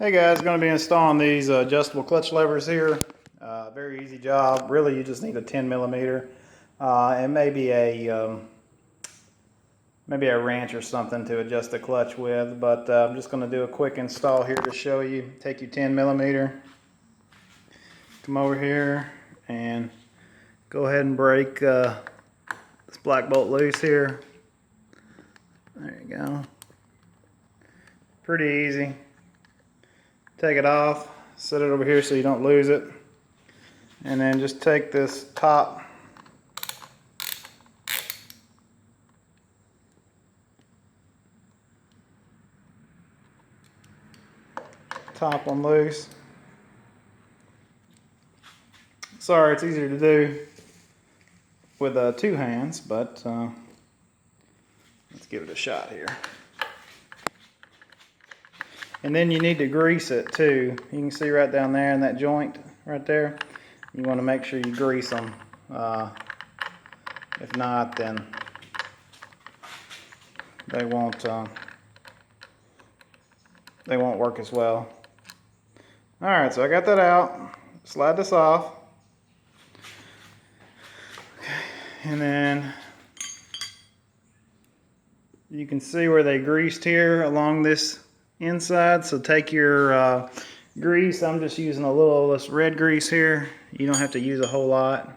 Hey guys, going to be installing these adjustable clutch levers here. Very easy job. Really, you just need a 10 millimeter and maybe a wrench or something to adjust the clutch with. But I'm just going to do a quick install here to show you. Take your 10 millimeter, come over here, and go ahead and break this black bolt loose here. There you go. Pretty easy. Take it off, set it over here so you don't lose it, and then just take this top one loose. Sorry, it's easier to do with two hands, but let's give it a shot here. And then you need to grease it too. You can see right down there in that joint right there. You want to make sure you grease them. If not, then they won't work as well. Alright, so I got that out. Slide this off. Okay, and then you can see where they greased here along this inside. So take your grease. I'm just using a little of this red grease here. You don't have to use a whole lot.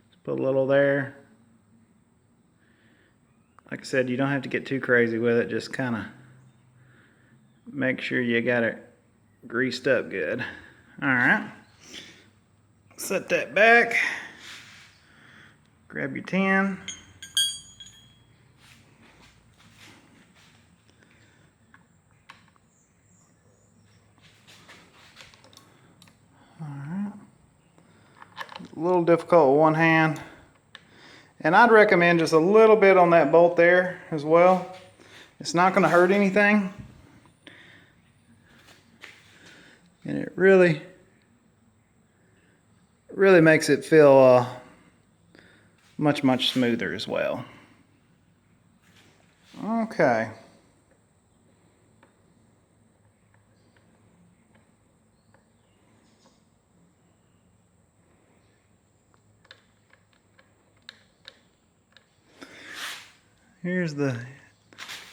Just put a little there. Like I said, you don't have to get too crazy with it. Just kind of make sure you got it greased up good. Alright. Set that back. Grab your 10. A little difficult with one hand, and I'd recommend just a little bit on that bolt there as well. It's not going to hurt anything, and it really makes it feel much smoother as well. Okay. Here's the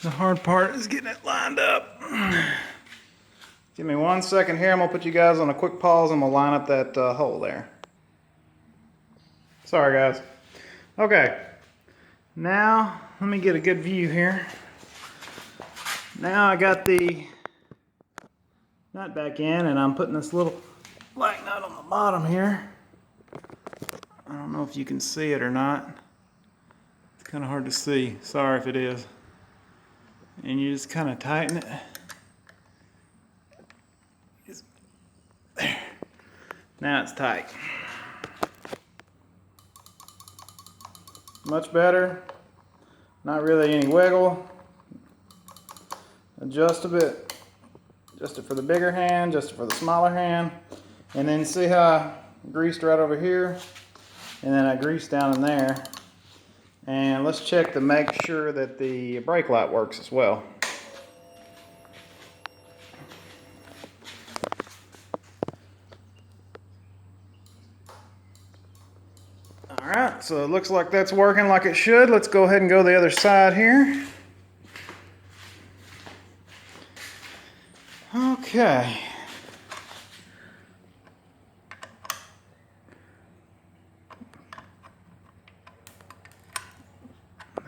hard part, is getting it lined up. Give me 1 second here. I'm going to put you guys on a quick pause and we'll line up that hole there. Sorry guys. Okay, now let me get a good view here. Now I got the nut back in and I'm putting this little black nut on the bottom here. I don't know if you can see it or not. Kind of hard to see. Sorry if it is. And you just kind of tighten it. There. Now it's tight. Much better. Not really any wiggle. Adjust a bit. Adjust it for the bigger hand, adjust it for the smaller hand. And then see how I greased right over here? And then I greased down in there. And let's check to make sure that the brake light works as well. Alright, so it looks like that's working like it should. Let's go ahead and go the other side here. Okay.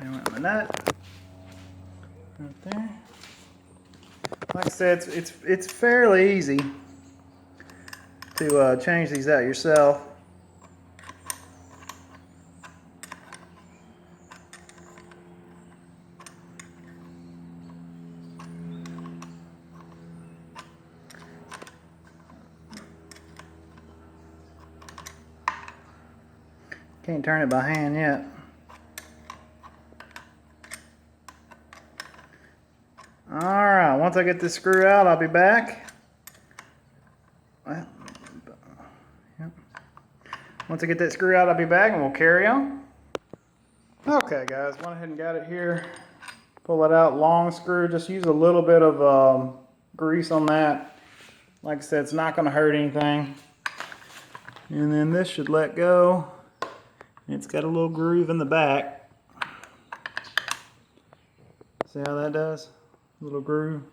There went my nut. Right there. Like I said, it's fairly easy to change these out yourself. Can't turn it by hand yet. Alright, once I get this screw out, I'll be back. Well, yep. Once I get that screw out, I'll be back and we'll carry on. Okay guys, went ahead and got it here. Pull it out, long screw, just use a little bit of grease on that. Like I said, it's not going to hurt anything. And then this should let go. It's got a little groove in the back. See how that does? Little groove.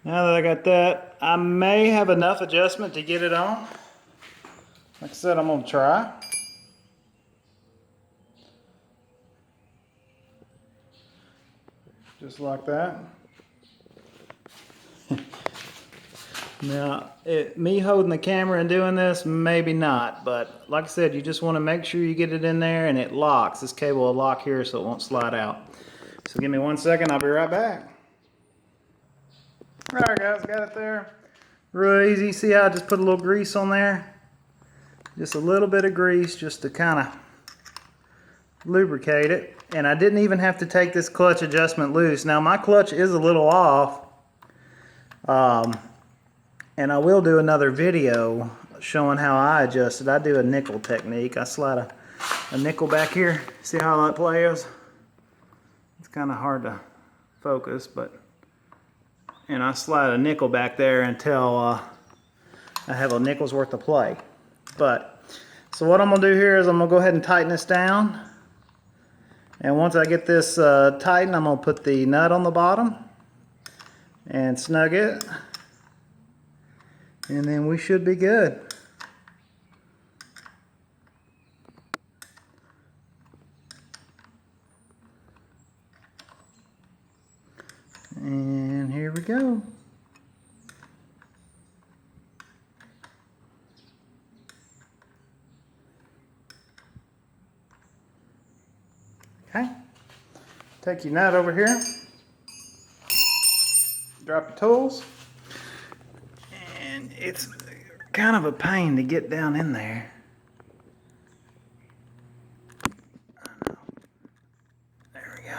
Now that I got that, I may have enough adjustment to get it on. Like I said, I'm going to try. Just like that. Now, me holding the camera and doing this, maybe not. But like I said, you just want to make sure you get it in there and it locks. This cable will lock here so it won't slide out. So give me 1 second, I'll be right back. Alright guys, got it there. Real easy. See how I just put a little grease on there? Just a little bit of grease just to kind of lubricate it. And I didn't even have to take this clutch adjustment loose. Now my clutch is a little off. And I will do another video showing how I adjust it. I do a nickel technique. I slide a nickel back here. See how that plays? It's kind of hard to focus, but... And I slide a nickel back there until I have a nickel's worth of play. But, so what I'm going to do here is I'm going to go ahead and tighten this down. And once I get this tightened, I'm going to put the nut on the bottom and snug it. And then we should be good. And here we go. Okay. Take your nut over here. Drop your tools. And it's kind of a pain to get down in there. There we go.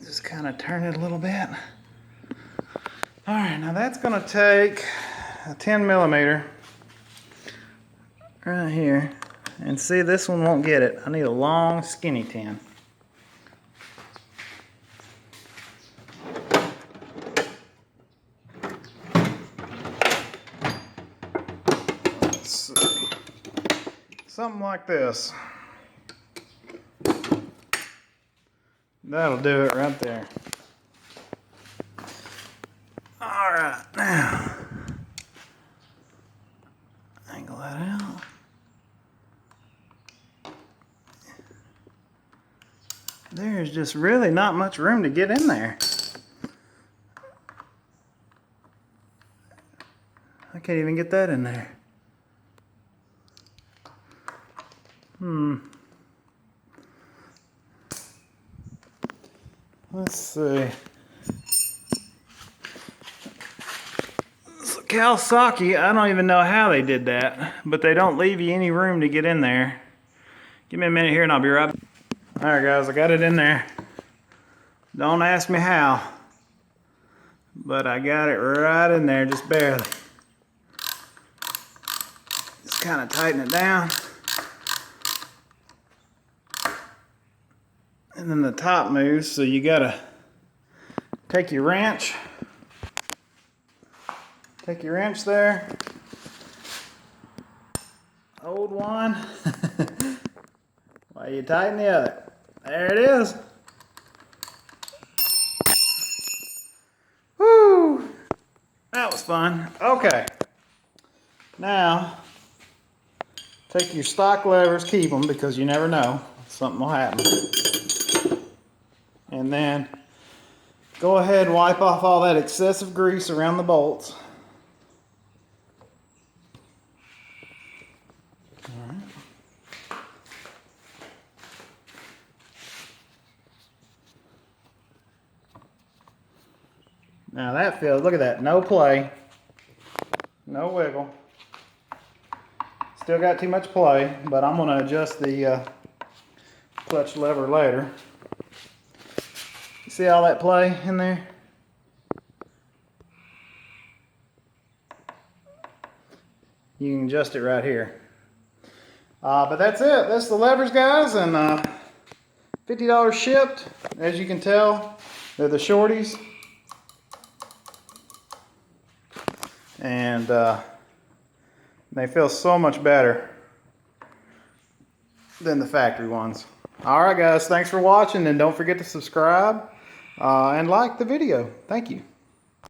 Just kind of turn it a little bit. Alright, now that's going to take a 10 millimeter right here. And see, this one won't get it. I need a long, skinny 10. Let's see. Something like this. That'll do it right there. Alright, now angle that out. There's just really not much room to get in there. I can't even get that in there. Let's see. So Kawasaki, I don't even know how they did that, but they don't leave you any room to get in there. Give me a minute here and I'll be right back. Alright guys, I got it in there. Don't ask me how, but I got it right in there, just barely. Just kind of tighten it down. And then the top moves, so you gotta take your wrench. Take your wrench there. Hold one. While you tighten the other. There it is. Woo! That was fun. Okay. Now, take your stock levers, keep them because you never know. Something will happen. And then go ahead and wipe off all that excessive grease around the bolts. Alright. Now that feels, look at that, no play, no wiggle. Still got too much play, but I'm going to adjust the clutch lever later. You see all that play in there? You can adjust it right here. But that's it. That's the levers, guys, and $50 shipped. As you can tell, they're the shorties. and they feel so much better than the factory ones. Alright guys, thanks for watching, and don't forget to subscribe and like the video. Thank you.